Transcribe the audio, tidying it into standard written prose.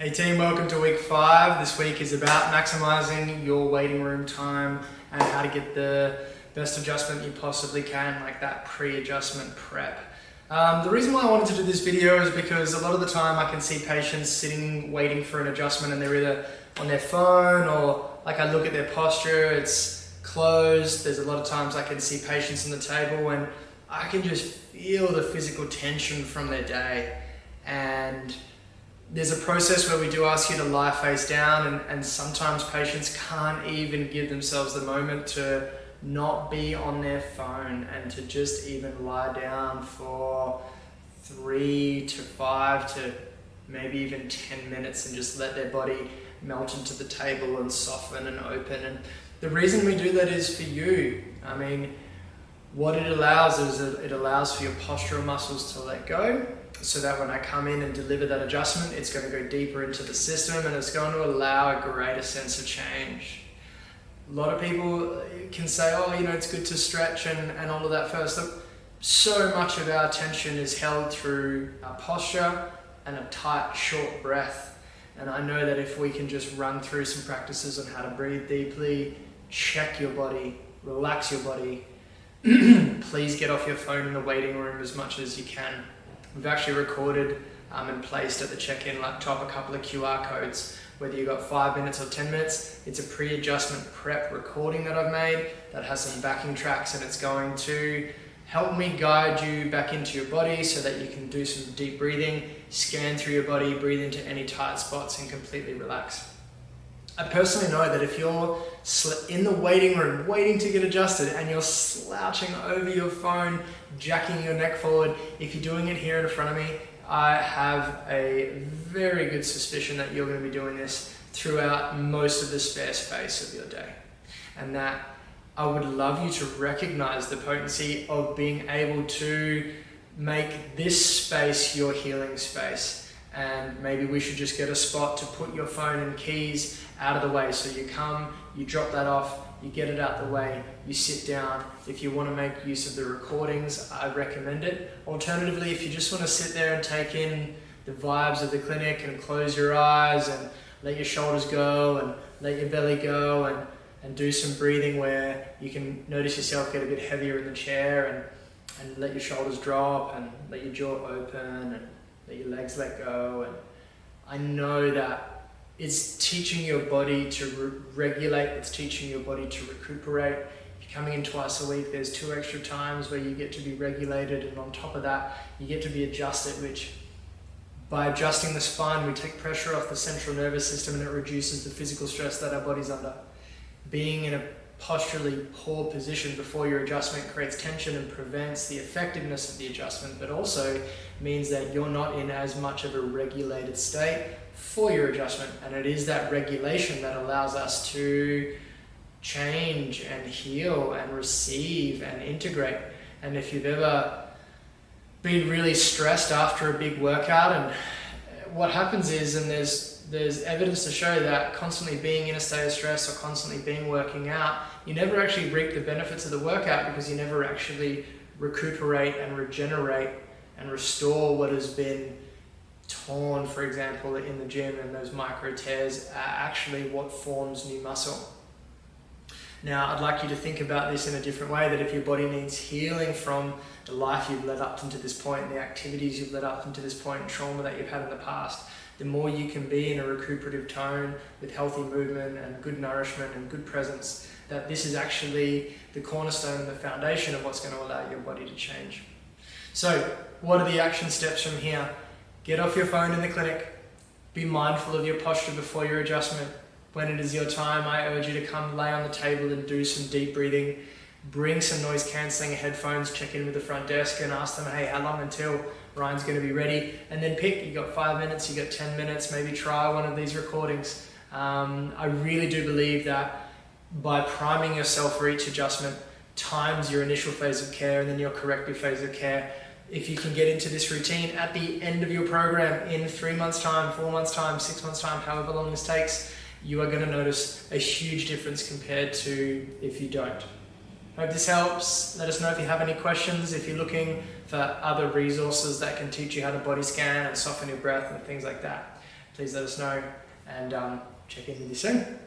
Hey team, welcome to week 5. This week is about maximizing your waiting room time and how to get the best adjustment you possibly can, like that pre-adjustment prep. The reason why I wanted to do this video is because a lot of the time I can see patients sitting waiting for an adjustment and they're either on their phone or like I look at their posture, it's closed. There's a lot of times I can see patients on the table and I can just feel the physical tension from their day. And there's a process where we do ask you to lie face down, and sometimes patients can't even give themselves the moment to not be on their phone and to just even lie down for 3 to 5 to maybe even 10 minutes and just let their body melt into the table and soften and open. And the reason we do that is for you. I mean, what it allows is it allows for your postural muscles to let go, so that when I come in and deliver that adjustment, it's going to go deeper into the system and it's going to allow a greater sense of change. A lot of people can say, oh, you know, it's good to stretch and all of that first. Look, so much of our attention is held through our posture and a tight, short breath. And I know that if we can just run through some practices on how to breathe deeply, check your body, relax your body, please get off your phone in the waiting room as much as you can. We've actually recorded and placed at the check-in laptop a couple of QR codes. Whether you've got 5 minutes or 10 minutes, it's a pre-adjustment prep recording that I've made that has some backing tracks, and it's going to help me guide you back into your body so that you can do some deep breathing, scan through your body, breathe into any tight spots and completely relax. I personally know that if you're in the waiting room waiting to get adjusted and you're slouching over your phone, jacking your neck forward, if you're doing it here in front of me, I have a very good suspicion that you're going to be doing this throughout most of the spare space of your day. And that I would love you to recognize the potency of being able to make this space your healing space. And maybe we should just get a spot to put your phone and keys out of the way. So you come, you drop that off, you get it out the way, you sit down. If you want to make use of the recordings, I recommend it. Alternatively, if you just want to sit there and take in the vibes of the clinic and close your eyes and let your shoulders go and let your belly go and do some breathing where you can notice yourself get a bit heavier in the chair and let your shoulders drop and let your jaw open and let your legs let go. And I know that it's teaching your body to regulate, it's teaching your body to recuperate. If you're coming in twice a week, there's 2 extra times where you get to be regulated, and on top of that, you get to be adjusted, which by adjusting the spine, we take pressure off the central nervous system and it reduces the physical stress that our body's under. Being in a posturally poor position before your adjustment creates tension and prevents the effectiveness of the adjustment, but also means that you're not in as much of a regulated state for your adjustment. And it is that regulation that allows us to change and heal and receive and integrate. And if you've ever been really stressed after a big workout, and what happens is, and there's evidence to show that constantly being in a state of stress or constantly being working out, you never actually reap the benefits of the workout because you never actually recuperate and regenerate and restore what has been torn, for example, in the gym, and those micro tears are actually what forms new muscle. Now, I'd like you to think about this in a different way, that if your body needs healing from the life you've led up to this point, and the activities you've led up to this point, and trauma that you've had in the past, the more you can be in a recuperative tone with healthy movement and good nourishment and good presence, that this is actually the cornerstone and the foundation of what's going to allow your body to change. So, what are the action steps from here? Get off your phone in the clinic. Be mindful of your posture before your adjustment. When it is your time, I urge you to come lay on the table and do some deep breathing. Bring some noise cancelling headphones, check in with the front desk and ask them, hey, how long until Ryan's going to be ready? And then pick, you got 5 minutes, you got 10 minutes, maybe try one of these recordings. I really do believe that by priming yourself for each adjustment, times your initial phase of care and then your corrective phase of care, if you can get into this routine at the end of your program in 3 months' time, 4 months' time, 6 months' time, however long this takes, you are going to notice a huge difference compared to if you don't. Hope this helps. Let us know if you have any questions, if you're looking for other resources that can teach you how to body scan and soften your breath and things like that. please let us know and check in with you soon.